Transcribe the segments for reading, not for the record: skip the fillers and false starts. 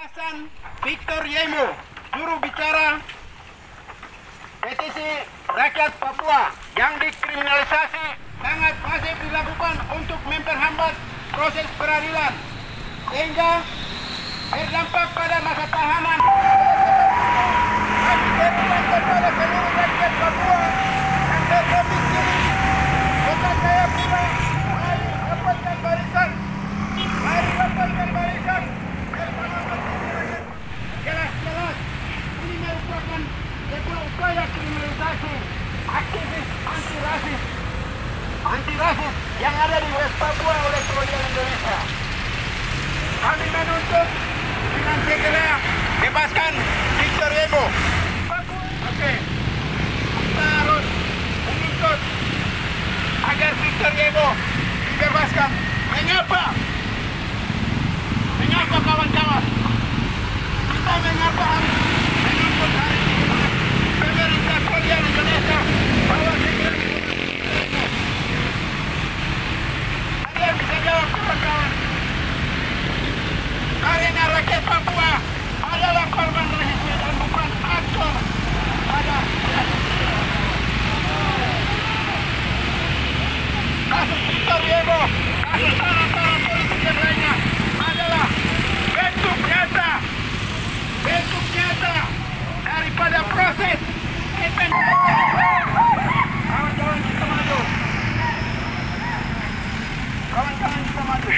Pembebasan Victor Yemo, juru bicara petisi rakyat Papua yang dikriminalisasi sangat masif dilakukan untuk memperhambat proses peradilan sehingga berdampak pada masa tahanan. Kami berikan kepada seluruh rakyat Papua yang terdomisili kota Jayapura, mari rapatkan barisan, Jelas-jelas ini merupakan sebuah upaya kriminalisasi aktivis anti-rasis yang ada di West Papua oleh kolonial Indonesia. Kami menuntut dengan segera bebaskan Victor Yemo. Oke, kita harus menuntut agar Victor Yemo dibebaskan. Mengapa kawan-kawan? Kita mengapa harus menuntut hari ini pemerintah kolonial Indonesia bahwa segera ada yang bisa jawab kawan-kawan? Karena rakyat Papua adalah korban rasisme dan bukan aktor pada kasus Victor Yemo, kasus sarang-sarang politik yang lainnya adalah bentuk nyata daripada proses kawan-kawan kita maju.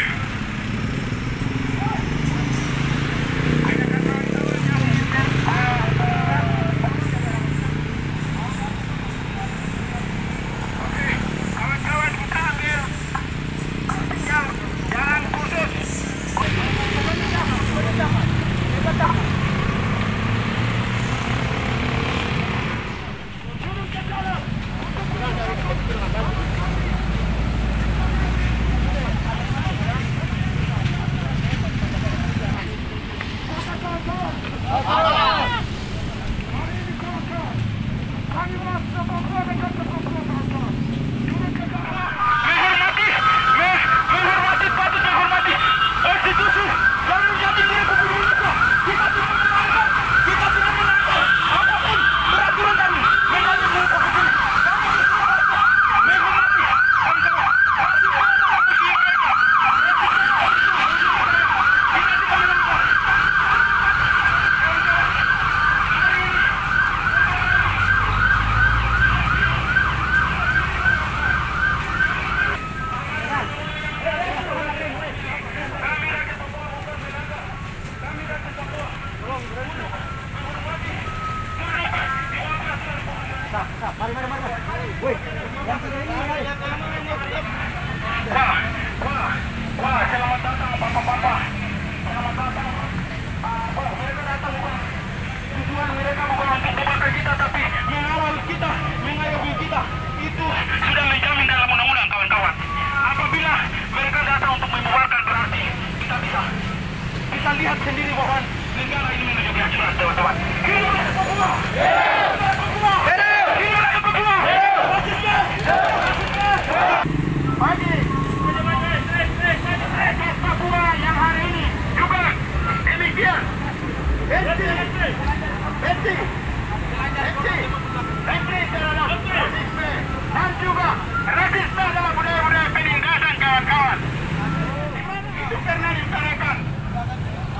Wah, selamat datang Bapak-bapak. Selamat datang. Mereka datang bukan tujuan mereka bukan untuk membakar kita, tapi mengawal kita, mengayomi kita. Itu sudah menjamin dalam undang-undang kawan-kawan. Apabila mereka datang untuk membubarkan, berarti kita lihat sendiri bahwa negara ini menuju ke hancur, teman-teman. Hidup Papua! Hidup Papua! Hidup Papua! Pagi rakyat Papua yang hari ini juga demikian benci terhadap rasisme dan juga rasisme adalah budaya-budaya penindasan kawan-kawan. Itu pernah diutarakan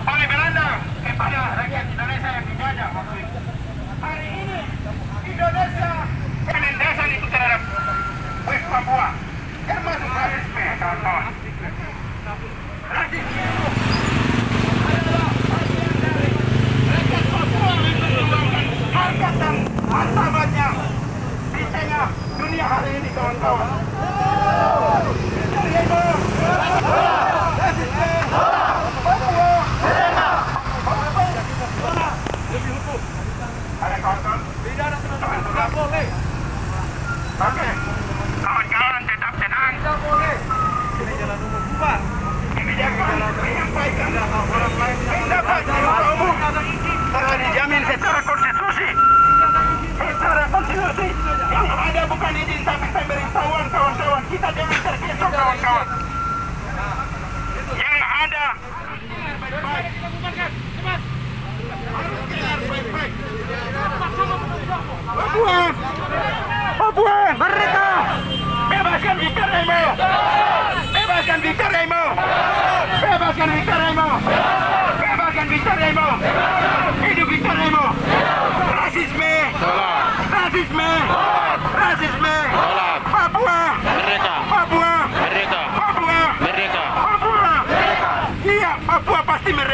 oleh Belanda kepada rakyat Indonesia yang dijajah waktu itu. Hari ini Indonesia penindasan itu terhadap West Papua termasuk rasisme kawan-kawan. Rasisme itu adalah bagian dari rakyat Papua yang memperjuangkan harkat dan martabatnya di tengah dunia hari ini kawan-kawan. Ada kawan-kawan? Tidak ada teman-teman. Boleh. Oke. Kawan-kawan tetap tenang. Tidak boleh. Ini jalan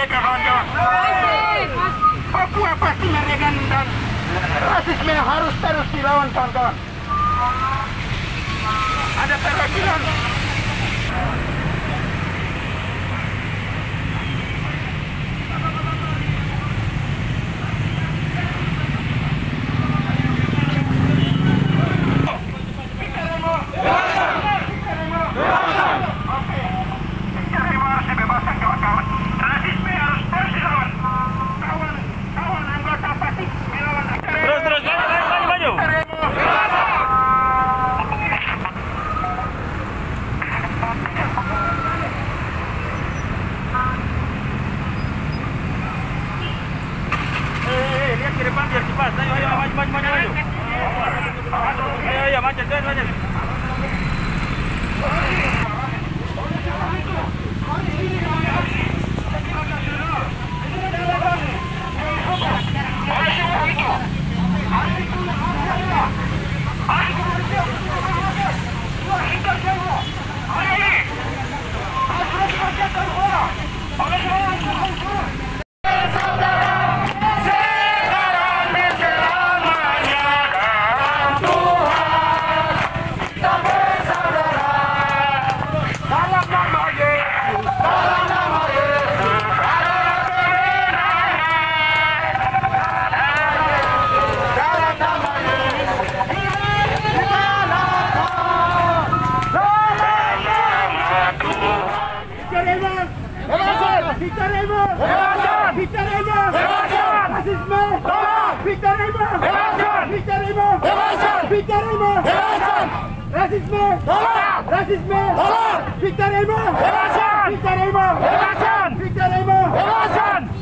mereka, kawan-kawan. Papua pasti merdeka dan rasisme harus terus dilawan, kawan-kawan. Ada perwakilan.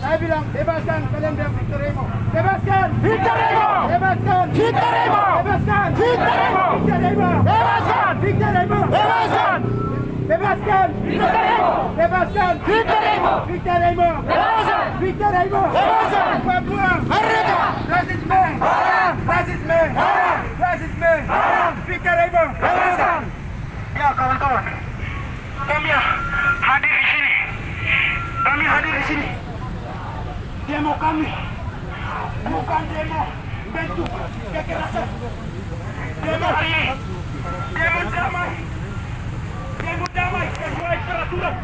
Saya bilang bebaskan, kalian bilang Victor Emo. Bebaskan Victor Emo. Bebaskan Victor Emo. Bebaskan Victor Emo. Victor Emo. Bebaskan Victor Emo. Bebaskan. Bebaskan Victor Emo. Bebaskan Victor Emo. Victor Emo. Bebaskan Victor Emo. Bebaskan Papua merdeka. Rasisme haram. Rasisme haram. Rasisme haram. Victor Emo. Bebaskan. Ya kawan-kawan, kami hadir di sini. Kami hadir di sini. Demo kami bukan demo bentuk kekerasan. Demo ini demo damai. Demo damai sesuai peraturan.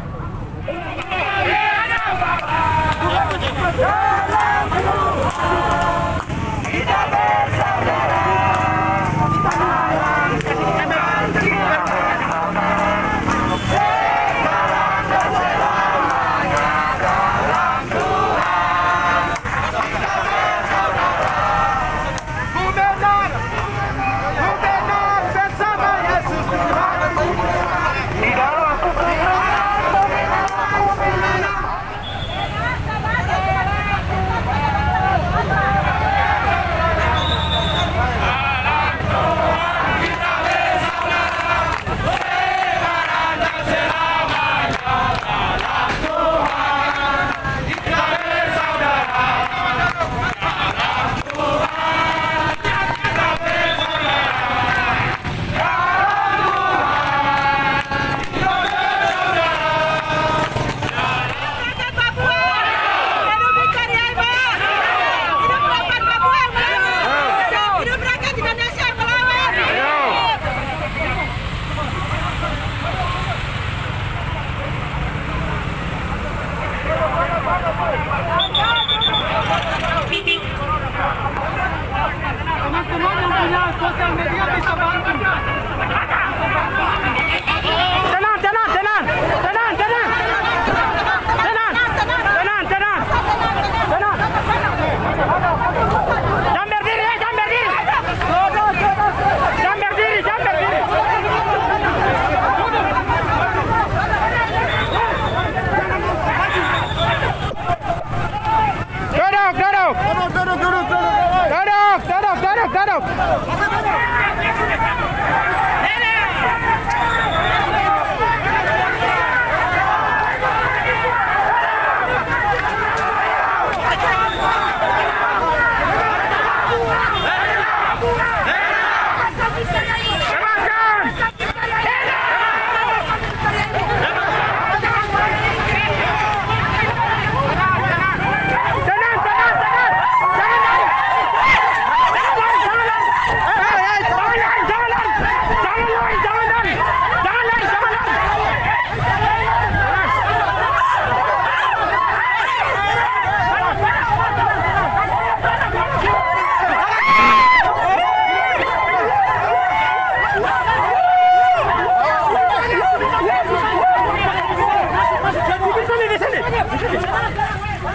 Kita bersaudara.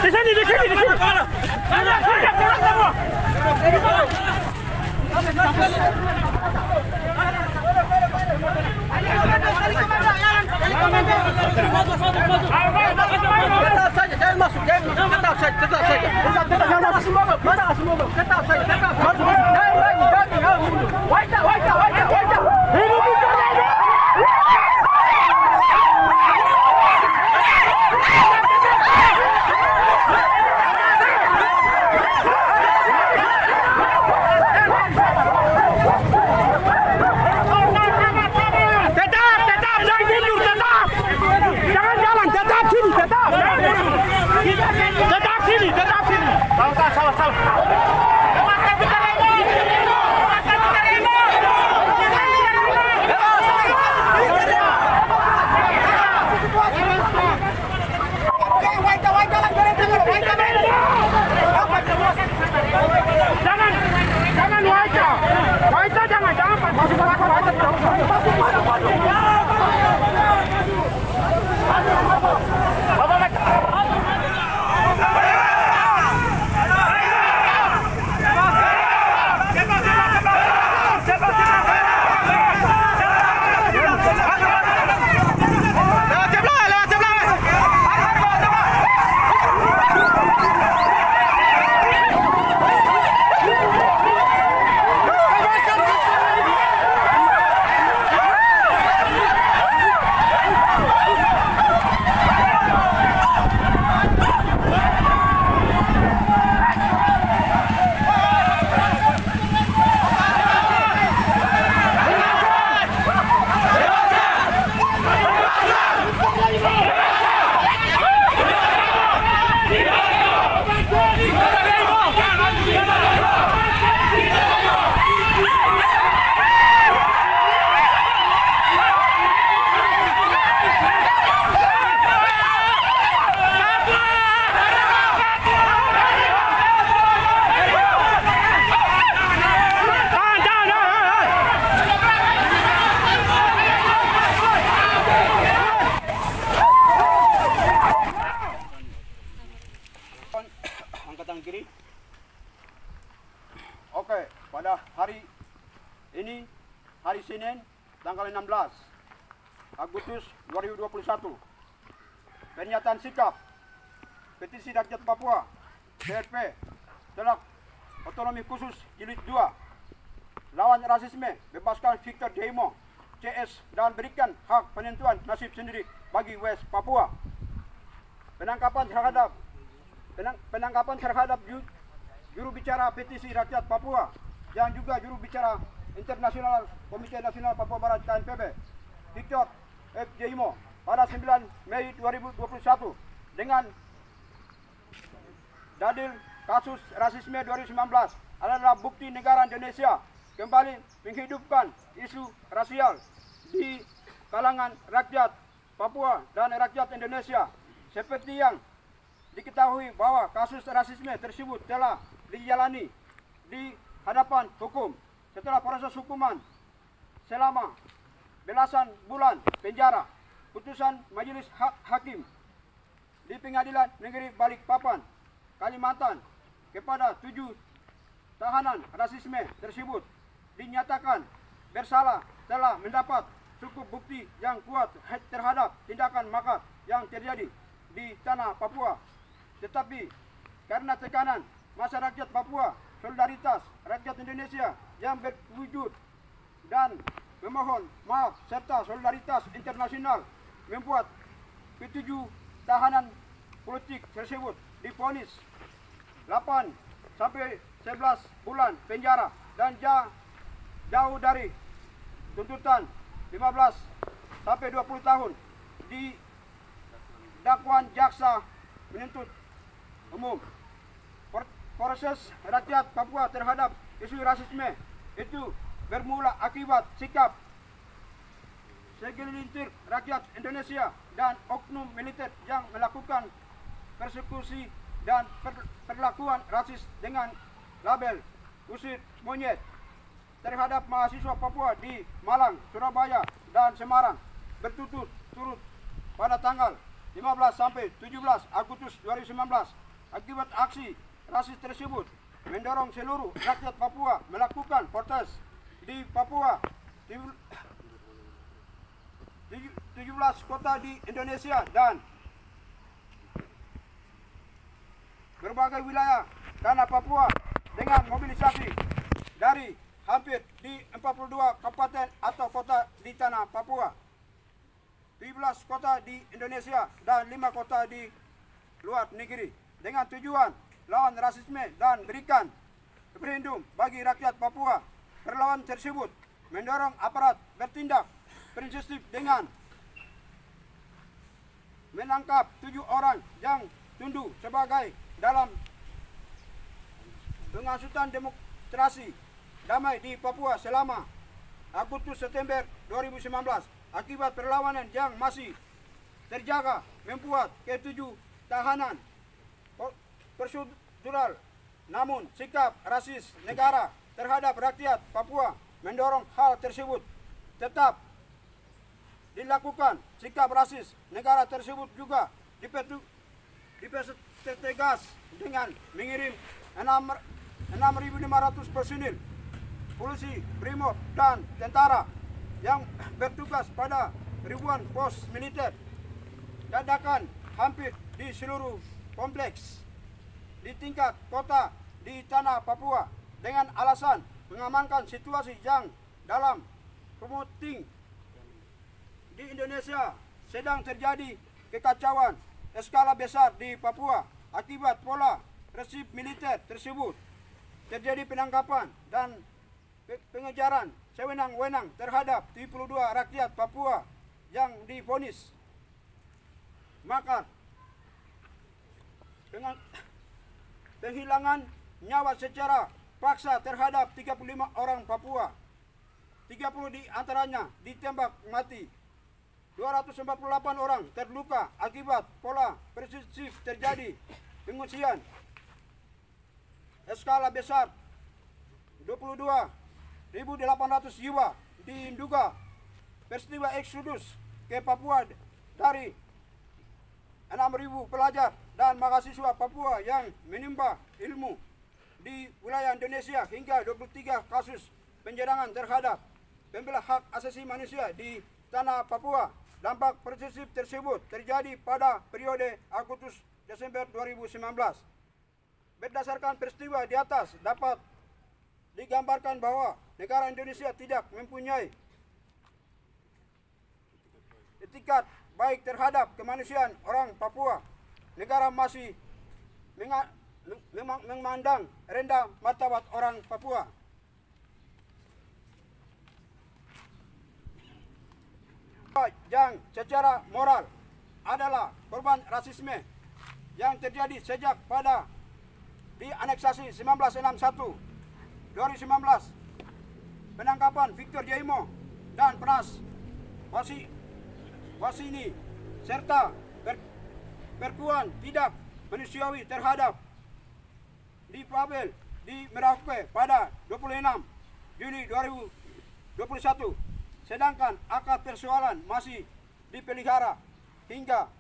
Di sini. Keluar semua. Jangan masuk. Tetap saja. Mana semua? Tetap saja. Masuk. Wajah. Hidup bicara ini. Angkatan kiri. Oke, pada hari ini, hari Senin, tanggal 16 Agustus 2021, pernyataan sikap Petisi Rakyat Papua PRP tolak otonomi khusus jilid 2, lawan rasisme, bebaskan Victor Deimo CS dan berikan hak penentuan nasib sendiri bagi West Papua. Penangkapan terhadap juru bicara Petisi Rakyat Papua yang juga juru bicara internasional Komite Nasional Papua Barat KNPB Victor F. Deimo pada 9 Mei 2021 dengan dalil kasus rasisme 2019 adalah bukti negara Indonesia kembali menghidupkan isu rasial di kalangan rakyat Papua dan rakyat Indonesia, seperti yang diketahui bahwa kasus rasisme tersebut telah dijalani di hadapan hukum setelah proses hukuman selama belasan bulan penjara. Putusan Majelis Hakim di Pengadilan Negeri Balikpapan, Kalimantan kepada 7 tahanan rasisme tersebut dinyatakan bersalah telah mendapat cukup bukti yang kuat terhadap tindakan makar yang terjadi di tanah Papua. Tetapi karena tekanan masyarakat Papua, solidaritas rakyat Indonesia yang berwujud dan memohon maaf serta solidaritas internasional membuat ketujuh tahanan politik tersebut divonis 8 sampai 11 bulan penjara dan jauh dari tuntutan 15 sampai 20 tahun di dakwaan jaksa penuntut umum. Proses rakyat Papua terhadap isu rasisme itu bermula akibat sikap segelintir rakyat Indonesia dan oknum militer yang melakukan persekusi dan perlakuan rasis dengan label usir monyet terhadap mahasiswa Papua di Malang, Surabaya, dan Semarang berturut-turut pada tanggal 15 sampai 17 Agustus 2019 Akibat aksi rasis tersebut, mendorong seluruh rakyat Papua melakukan protes di Papua. 17 kota di Indonesia dan berbagai wilayah tanah Papua dengan mobilisasi dari hampir di 42 kabupaten atau kota di tanah Papua, 17 kota di Indonesia dan 5 kota di luar negeri dengan tujuan lawan rasisme dan berikan referendum bagi rakyat Papua. Perlawanan tersebut mendorong aparat bertindak prinsip dengan menangkap 7 orang yang tunduk sebagai dalam penghasutan demonstrasi damai di Papua selama Agustus September 2019. Akibat perlawanan yang masih terjaga membuat ketujuh tahanan prosedural, namun sikap rasis negara terhadap rakyat Papua mendorong hal tersebut tetap dilakukan. Sikap rasis negara tersebut juga dipertegas dengan mengirim 6.500 personil polisi, brimob, dan tentara yang bertugas pada ribuan pos militer dadakan hampir di seluruh kompleks di tingkat kota di tanah Papua dengan alasan mengamankan situasi yang dalam promoting di Indonesia sedang terjadi kekacauan skala besar di Papua. Akibat pola resip militer tersebut terjadi penangkapan dan pengejaran sewenang-wenang terhadap 72 rakyat Papua yang divonis makar dengan penghilangan nyawa secara paksa terhadap 35 orang Papua. 30 di antaranya ditembak mati. 248 orang terluka akibat pola persisif terjadi pengungsian skala besar. 22.800 jiwa diduga peristiwa eksodus ke Papua dari 6.000 pelajar dan mahasiswa Papua yang menimba ilmu di wilayah Indonesia hingga 23 kasus penyerangan terhadap pembela hak asasi manusia di tanah Papua. Dampak persisif tersebut terjadi pada periode Agustus-Desember 2019. Berdasarkan peristiwa di atas dapat digambarkan bahwa negara Indonesia tidak mempunyai etikat baik terhadap kemanusiaan orang Papua. Negara masih memandang rendah martabat orang Papua. Yang secara moral adalah korban rasisme yang terjadi sejak pada di aneksasi 1961, 2019, penangkapan Victor Jaimo dan Pras Wasini serta perlakuan tidak manusiawi terhadap di Pavel di Merauke pada 26 Juni 2021. Sedangkan akar persoalan masih dipelihara hingga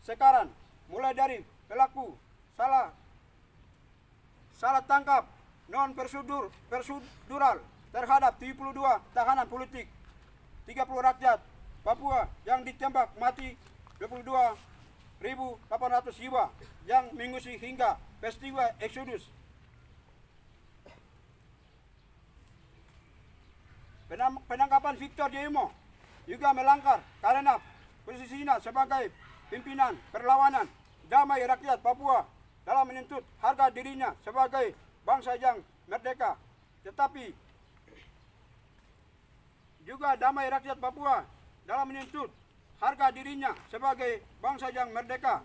sekarang, mulai dari pelaku salah tangkap non prosedural terhadap 72 tahanan politik, 30 rakyat Papua yang ditembak mati, 22.800 jiwa yang mengungsi hingga peristiwa eksodus. Penangkapan Victor Jaimo juga melanggar karena posisinya sebagai pimpinan perlawanan damai rakyat Papua dalam menuntut harga dirinya sebagai bangsa yang merdeka. Tetapi juga damai rakyat Papua dalam menuntut harga dirinya sebagai bangsa yang merdeka.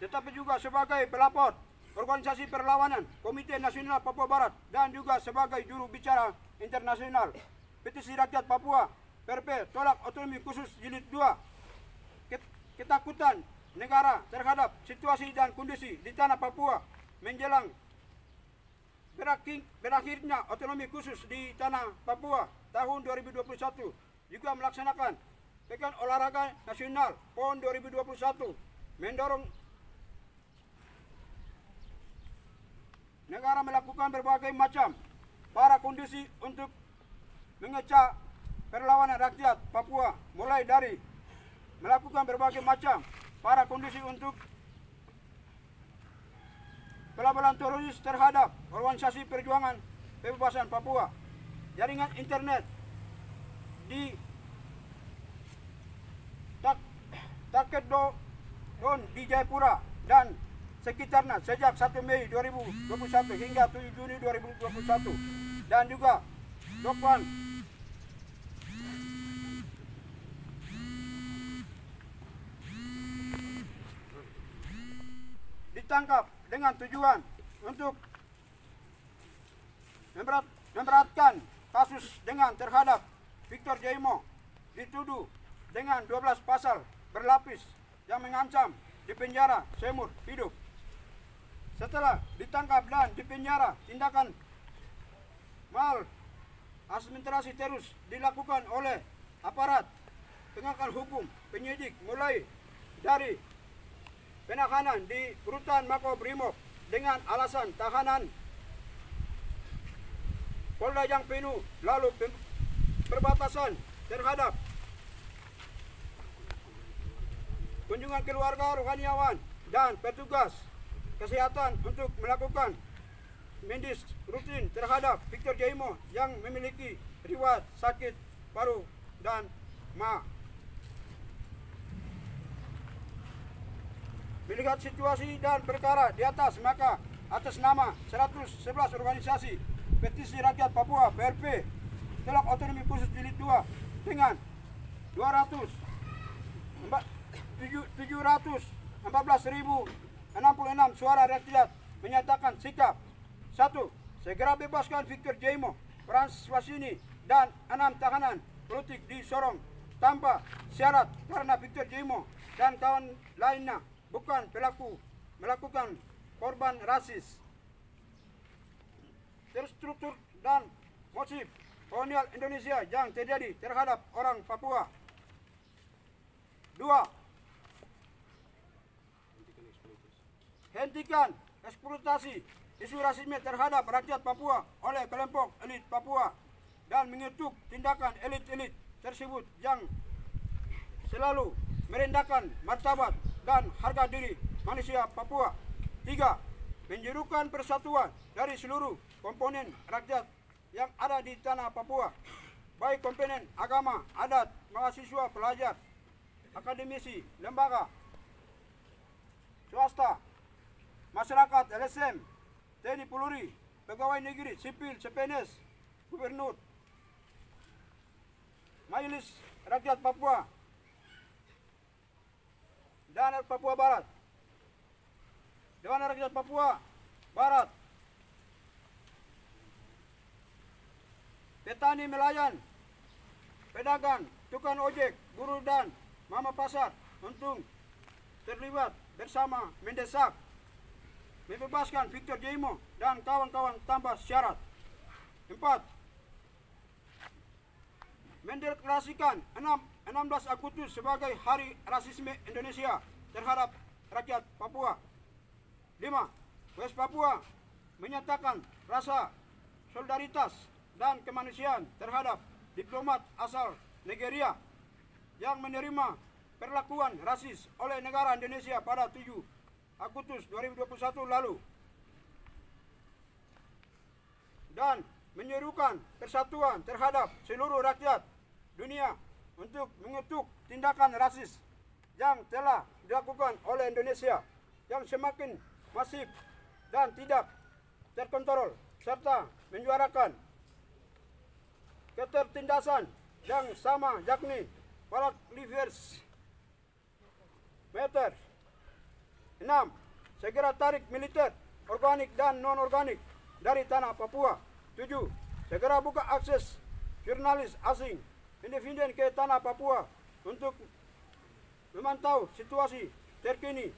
Tetapi juga sebagai pelapor organisasi perlawanan Komite Nasional Papua Barat dan juga sebagai juru bicara internasional Petisi Rakyat Papua PRP tolak otonomi khusus jilid 2. Ketakutan negara terhadap situasi dan kondisi di tanah Papua menjelang berakhirnya otonomi khusus di tanah Papua tahun 2021 juga melaksanakan Pekan Olahraga Nasional PON 2021 mendorong negara melakukan berbagai macam para kondisi untuk mengecah perlawanan rakyat Papua, mulai dari melakukan berbagai macam para kondisi untuk pelabelan teroris terhadap organisasi perjuangan kebebasan Papua, jaringan internet di Takedon di Jayapura dan sekitarnya sejak 1 Mei 2021 hingga 7 Juni 2021, dan juga Dokwan ditangkap dengan tujuan untuk memberatkan kasus dengan terhadap Victor Jaimo, dituduh dengan 12 pasal berlapis yang mengancam dipenjara seumur hidup. Setelah ditangkap dan dipenjara, tindakan mal administrasi terus dilakukan oleh aparat penegakan hukum penyidik, mulai dari penahanan di Rutan Makobrimob dengan alasan tahanan Polda yang penuh, lalu perbatasan terhadap kunjungan keluarga rohaniawan dan petugas kesehatan untuk melakukan medis rutin terhadap Victor Jaimo yang memiliki riwayat sakit paru dan MA. Melihat situasi dan perkara di atas, maka atas nama 111 organisasi petisi rakyat Papua PRP Telok Otonomi Khusus Jilid 2 dengan 714.066 suara rakyat menyatakan sikap. 1. Segera bebaskan Victor Jaimo, Frans Wasini, dan 6 tahanan politik di Sorong tanpa syarat karena Victor Jaimo dan kawan lainnya bukan pelaku melakukan korban rasis, terstruktur dan motif kolonial Indonesia yang terjadi terhadap orang Papua. 2. Hentikan eksploitasi isu rasisme terhadap rakyat Papua oleh kelompok elit Papua dan mengetuk tindakan elit-elit tersebut yang selalu merendahkan martabat dan harga diri manusia Papua. 3. Menyerukan persatuan dari seluruh komponen rakyat yang ada di tanah Papua, baik komponen agama, adat, mahasiswa, pelajar, akademisi, lembaga swasta, masyarakat, LSM, TNI Polri, pegawai negeri, sipil, CPNS, gubernur, Majelis Rakyat Papua, dan Papua Barat, Dewan Rakyat Papua Barat, petani nelayan, pedagang, tukang ojek, buruh dan mama pasar untuk terlibat bersama mendesak membebaskan Victor Jaimo dan kawan-kawan tanpa syarat. 4. Mendeklarasikan 16 Agustus sebagai Hari Rasisme Indonesia terhadap rakyat Papua. 5. West Papua menyatakan rasa solidaritas dan kemanusiaan terhadap diplomat asal Nigeria yang menerima perlakuan rasis oleh negara Indonesia pada 7 Agustus 2021 lalu, dan menyerukan persatuan terhadap seluruh rakyat dunia untuk mengutuk tindakan rasis yang telah dilakukan oleh Indonesia yang semakin masif dan tidak terkontrol, serta menyuarakan ketertindasan yang sama, yakni Black Lives Matter. 6. Segera tarik militer organik dan non-organik dari tanah Papua. 7. Segera buka akses jurnalis asing independen ke tanah Papua untuk memantau situasi terkini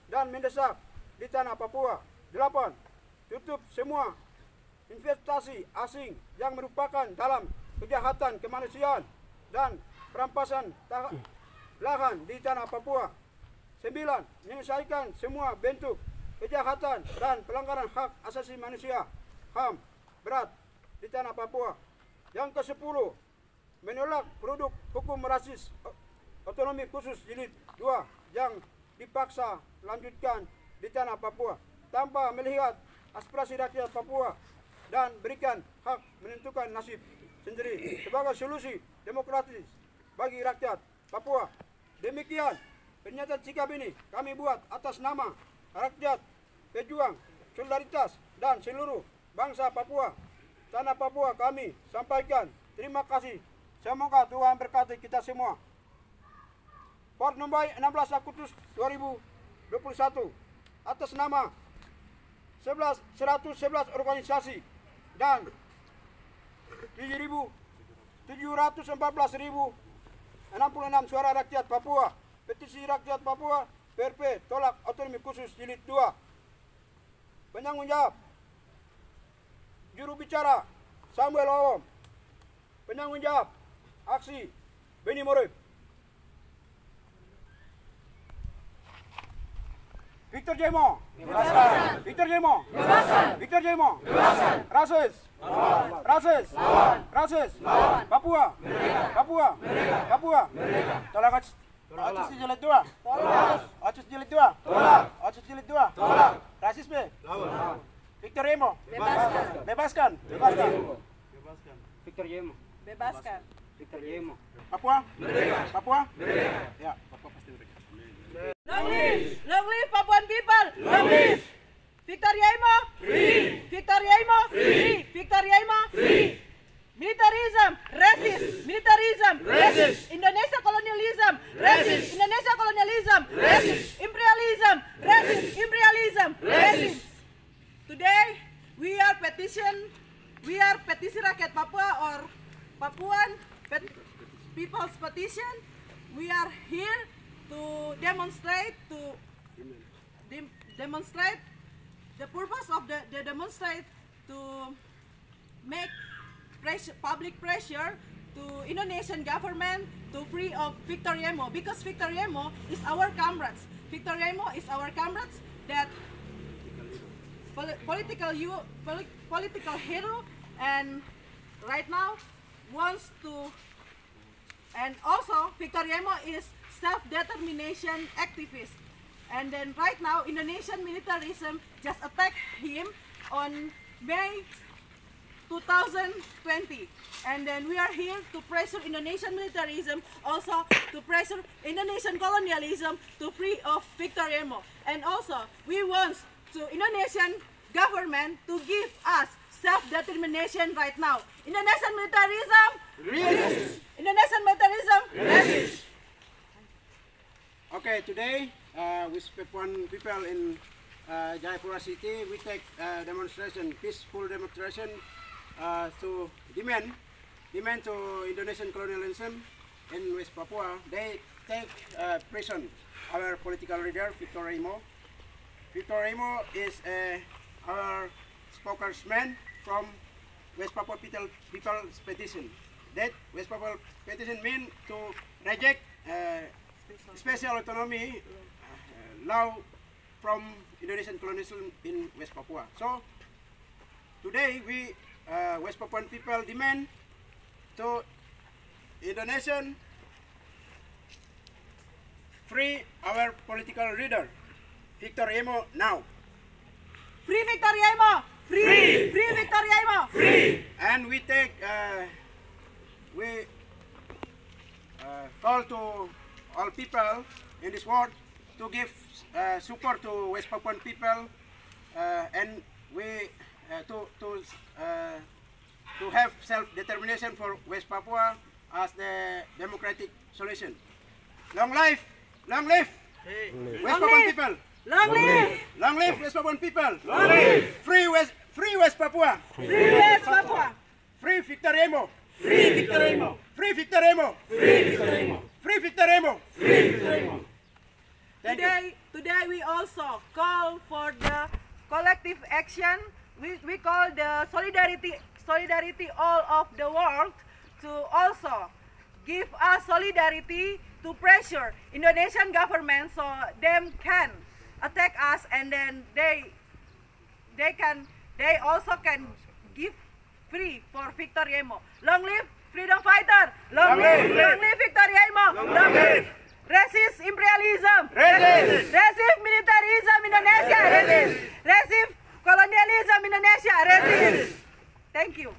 dan mendesak di tanah Papua. 8. Tutup semua investasi asing yang merupakan dalam kejahatan kemanusiaan dan perampasan lahan di tanah Papua. 9. Menyelesaikan semua bentuk kejahatan dan pelanggaran hak asasi manusia HAM berat di tanah Papua. Yang ke-10, menolak produk hukum rasis otonomi khusus jilid 2 yang dipaksa lanjutkan di tanah Papua tanpa melihat aspirasi rakyat Papua dan berikan hak menentukan nasib sendiri sebagai solusi demokratis bagi rakyat Papua. Demikian pernyataan sikap ini kami buat atas nama rakyat, pejuang, solidaritas, dan seluruh bangsa Papua. Tanah Papua kami sampaikan terima kasih. Semoga Tuhan berkati kita semua. Port Numbai 16 Agustus 2021 atas nama 111 organisasi dan 714.066 suara rakyat Papua. Petisi rakyat Papua PRP tolak otonomi khusus jilid 2. Penanggung jawab juru bicara Samuel Owom. Penanggung jawab aksi Beni Morib. Victor Jemo. Bebaskan. Victor Jemo. Bebaskan. Victor Jemo. Bebaskan. Rasis. Rasis. Rasis. Papua. Papua. Papua. Tolak Otsus jilid 2. Tolak. Otsus jilid 2. Tolak. Otsus jilid 2. Tolak. Rasisme. Lawan. Victor Jemo. Bebaskan. Bebaskan. Bebaskan. Victor Jemo. Bebaskan. Victor Jemo. Papua. Papua. Ya, Papua pasti mereka. Long live Papuan people. Long live. Victor Yemo. Free. Victor Yemo. Free. Victor Yemo. Free. Militarism, racist. Militarism, racist. Indonesia colonialism, racist. Indonesia colonialism, racist. Imperialism, racist. Imperialism, racist. Today we are petisi rakyat Papua or Papuan People's Petition. We are here to demonstrate the purpose of the demonstrate to make public pressure to Indonesian government to free of Victor Yemo, because Victor Yemo is our comrades. Victor Yemo is our comrades that political hero, and right now wants to. And also, Victor Yemo is self-determination activist. And then right now, Indonesian militarism just attacked him on May 2020. And then we are here to pressure Indonesian militarism, also to pressure Indonesian colonialism to free of Victor Yemo. And also, we want to Indonesian government to give us self-determination right now. Indonesian militarism, resist. Indonesian militarism, resist. Okay, today with Papuan people in Jayapura City, we take demonstration, peaceful demonstration to demand to Indonesian colonialism in West Papua. They take prison our political leader Victor Yemo. Victor Yemo is our spokesman from West Papua People's Petition. That West Papua Petition means to reject special autonomy law from Indonesian colonialism in West Papua. So today we West Papuan people demand to Indonesian free our political leader Victor Yemo now. Free Victor Yemo! Free! Free Victor Yemo! Free! And we take call to all people in this world to give support to West Papuan people, and we to have self-determination for West Papua as the democratic solution. Long live West Papuan people. Long live! Long live West Papuan people. Long live! Free West Papua. Free West Papua! Free Victor Yemo. Free Victor Yemo! Free Victor Yemo. Free Victor Yemo! Free Victor Yemo. Free Victor Yemo! Thank you. Today we also call for the collective action. We call the solidarity all of the world to also give us solidarity to pressure Indonesian government so them can attack us, and then they also can give free for Victor Yemo. Long live freedom fighter! Long live Victor Yemo! Long live! Resist imperialism! Resist militarism Indonesia! Resist colonialism Indonesia! Resist! Thank you.